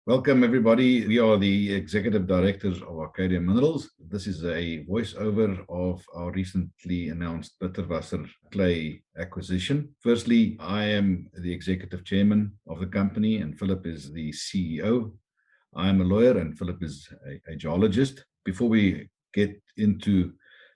Welcome, everybody. We are the executive directors of Arcadia Minerals. This is a voiceover of our recently announced Bitterwasser clay acquisition. Firstly, I am the executive chairman of the company, and Philip is the CEO. I am a lawyer, and Philip is a geologist. Before we get into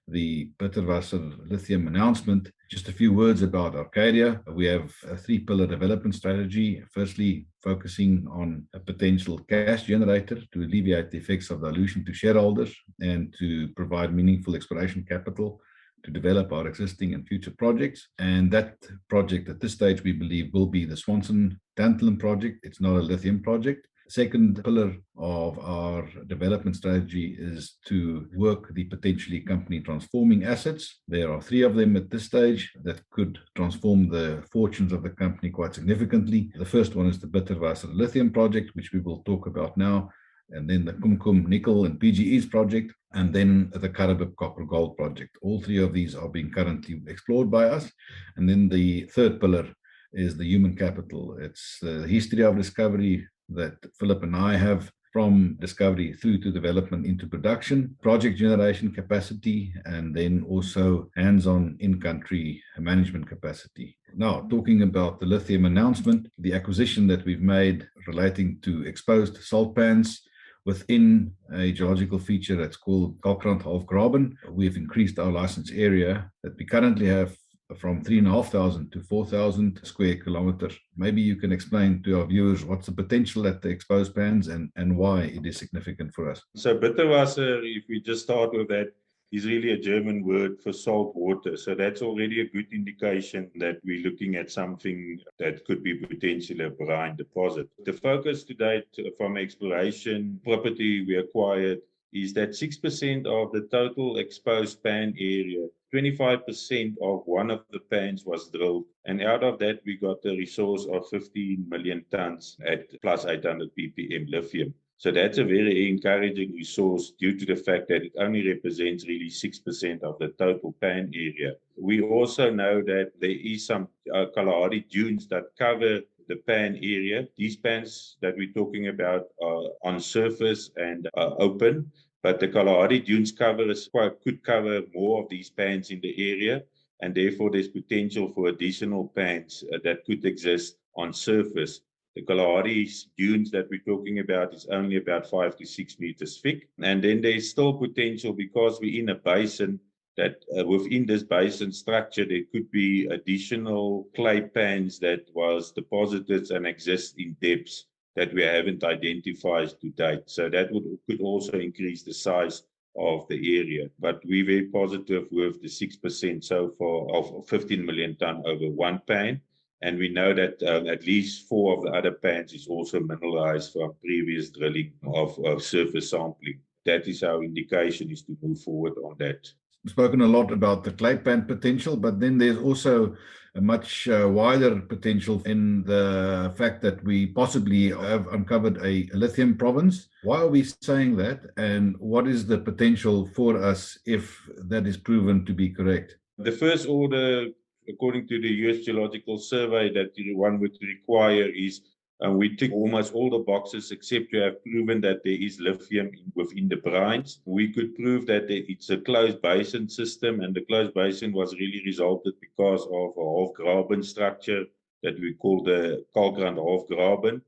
the Bitterwasser Lithium announcement, just a few words about Arcadia. We have a three-pillar development strategy. Firstly, focusing on a potential cash generator to alleviate the effects of dilution to shareholders and to provide meaningful exploration capital to develop our existing and future projects. And that project at this stage, we believe, will be the Swanson Tantalum project. It's not a lithium project. Second pillar of our development strategy is to work the potentially company transforming assets. There are three of them at this stage that could transform the fortunes of the company quite significantly. The first one is the Bitterwasser Lithium Project, which we will talk about now, and then the Kumkum Nickel and PGEs project, and then the Karabib Copper Gold project. All three of these are being currently explored by us. And then the third pillar is the human capital. It's the history of discovery that Philip and I have, from discovery through to development into production, project generation capacity, and then also hands-on in-country management capacity. Now, talking about the lithium announcement, the acquisition that we've made relating to exposed salt pans within a geological feature that's called Kalkrand Half-Graben. We've increased our license area that we currently have from 3,500 to 4,000 square kilometers. Maybe you can explain to our viewers what's the potential at the exposed pans and why it is significant for us. So Bitterwasser, if we just start with that, is really a German word for salt water. So that's already a good indication that we're looking at something that could be potentially a brine deposit. The focus to date from exploration property we acquired is that 6% of the total exposed pan area, 25% of one of the pans was drilled. And out of that, we got a resource of 15 million tons at plus 800 ppm lithium. So that's a very encouraging resource due to the fact that it only represents really 6% of the total pan area. We also know that there is some Kalahari dunes that cover the pan area. These pans that we're talking about are on surface and open, but the Kalahari dunes could cover more of these pans in the area, and therefore there's potential for additional pans that could exist on surface. The Kalahari dunes that we're talking about is only about 5 to 6 meters thick, and then there's still potential because we're in a basin that within this basin structure, there could be additional clay pans that was deposited and exist in depths that we haven't identified to date. So that could also increase the size of the area. But we're very positive with the 6% so far of 15 million ton over one pan. And we know that at least 4 of the other pans is also mineralized from previous drilling of surface sampling. That is our indication, is to move forward on that. We've spoken a lot about the clay pan potential, but then there's also a much wider potential in the fact that we possibly have uncovered a lithium province. Why are we saying that, and what is the potential for us if that is proven to be correct? The first order, according to the US Geological Survey, that one would require is we tick almost all the boxes except to have proven that there is lithium within the brines. We could prove that it's a closed basin system, and the closed basin was really resulted because of a half-graben structure that we call the Kalkrand Half-Graben,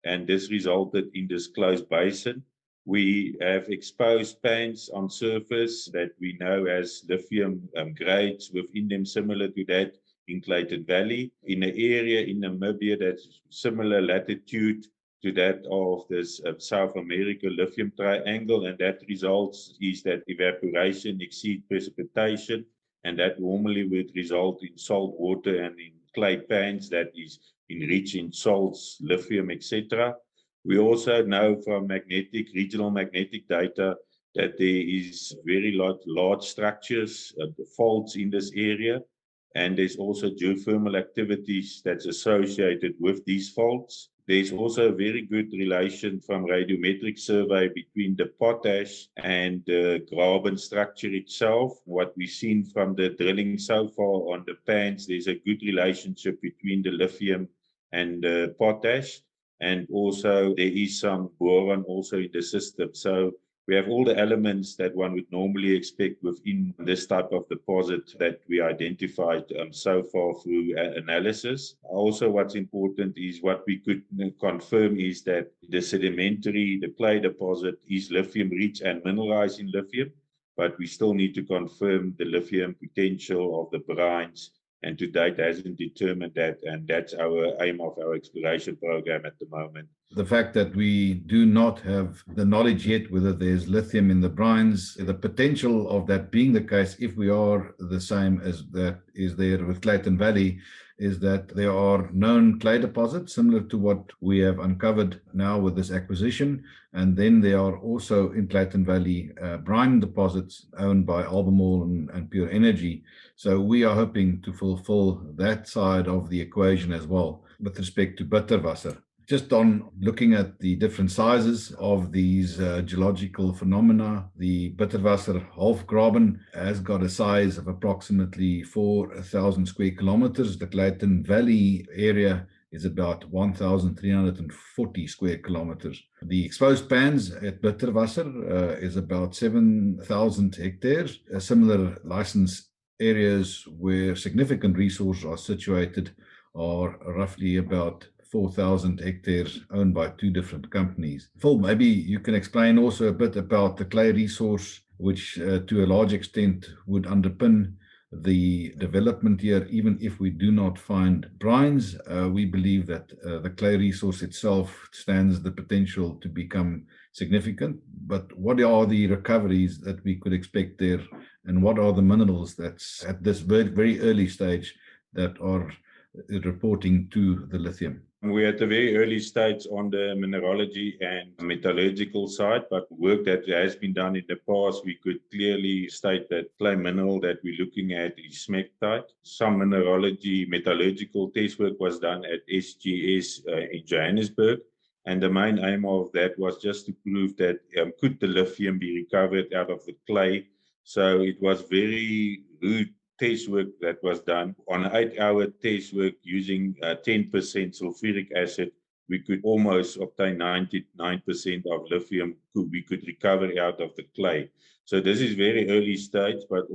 and this resulted in this closed basin. We have exposed pans on surface that we know has lithium grades within them similar to that in Clayton Valley, in an area in Namibia that's similar latitude to that of this South America lithium triangle, and that results is that evaporation exceeds precipitation, and that normally would result in salt water and in clay pans that is enriched in salts, lithium, etc. We also know from regional magnetic data that there is very large structures, faults in this area. And there's also geothermal activities that's associated with these faults. There's also a very good relation from radiometric survey between the potash and the graben structure itself. What we've seen from the drilling so far on the pans, there's a good relationship between the lithium and the potash. And also there is some boron also in the system. So we have all the elements that one would normally expect within this type of deposit that we identified so far through analysis. Also, what's important is what we could confirm is that the sedimentary, the clay deposit is lithium rich and mineralized in lithium, but we still need to confirm the lithium potential of the brines, and to date hasn't determined that, and that's our aim of our exploration program at the moment. The fact that we do not have the knowledge yet whether there's lithium in the brines, the potential of that being the case, if we are the same as that is there with Clayton Valley, is that there are known clay deposits similar to what we have uncovered now with this acquisition. And then there are also in Clayton Valley brine deposits owned by Albemarle and Pure Energy. So we are hoping to fulfill that side of the equation as well with respect to Bitterwasser. Just on looking at the different sizes of these geological phenomena, the Bitterwasser Half-Graben has got a size of approximately 4,000 square kilometers. The Clayton Valley area is about 1,340 square kilometers. The exposed pans at Bitterwasser is about 7,000 hectares. Similar license areas where significant resources are situated are roughly about 4,000 hectares owned by two different companies. Phil, maybe you can explain also a bit about the clay resource, which to a large extent would underpin the development here. Even if we do not find brines, we believe that the clay resource itself stands the potential to become significant. But what are the recoveries that we could expect there, and what are the minerals that's at this very early stage that are reporting to the lithium? We're at the very early stage on the mineralogy and metallurgical side, but work that has been done in the past, we could clearly state that clay mineral that we're looking at is smectite. Some mineralogy, metallurgical test work was done at SGS in Johannesburg, and the main aim of that was just to prove that could the lithium be recovered out of the clay. So it was very rude test work that was done. On an 8-hour test work using 10% sulfuric acid, we could almost obtain 99% of lithium we could recover out of the clay. So this is very early stage, but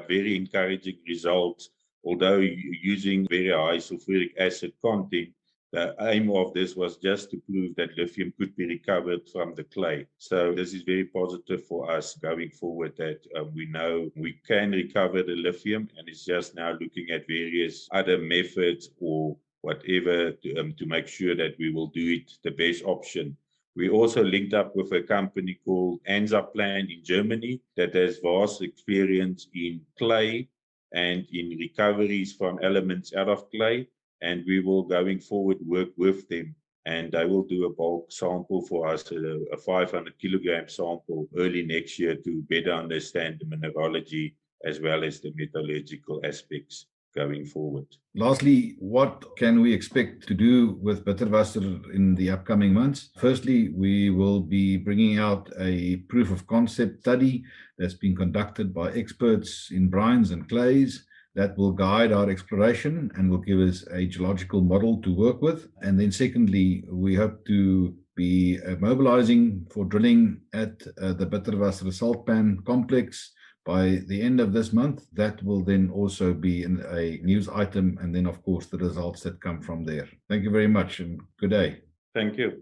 very encouraging results. Although using very high sulfuric acid content, the aim of this was just to prove that lithium could be recovered from the clay. So this is very positive for us going forward, that we know we can recover the lithium, and it's just now looking at various other methods or whatever to make sure that we will do it the best option. We also linked up with a company called AM7 in Germany that has vast experience in clay and in recoveries from elements out of clay. And we will, going forward, work with them, and they will do a bulk sample for us, a 500 kilogram sample early next year, to better understand the mineralogy as well as the metallurgical aspects going forward. Lastly, what can we expect to do with Bitterwasser in the upcoming months? Firstly, we will be bringing out a proof of concept study that's been conducted by experts in brines and clays. That will guide our exploration and will give us a geological model to work with. And then secondly, we hope to be mobilizing for drilling at the Bitterwasser salt pan complex by the end of this month. That will then also be in a news item, and then of course the results that come from there. Thank you very much and good day. Thank you.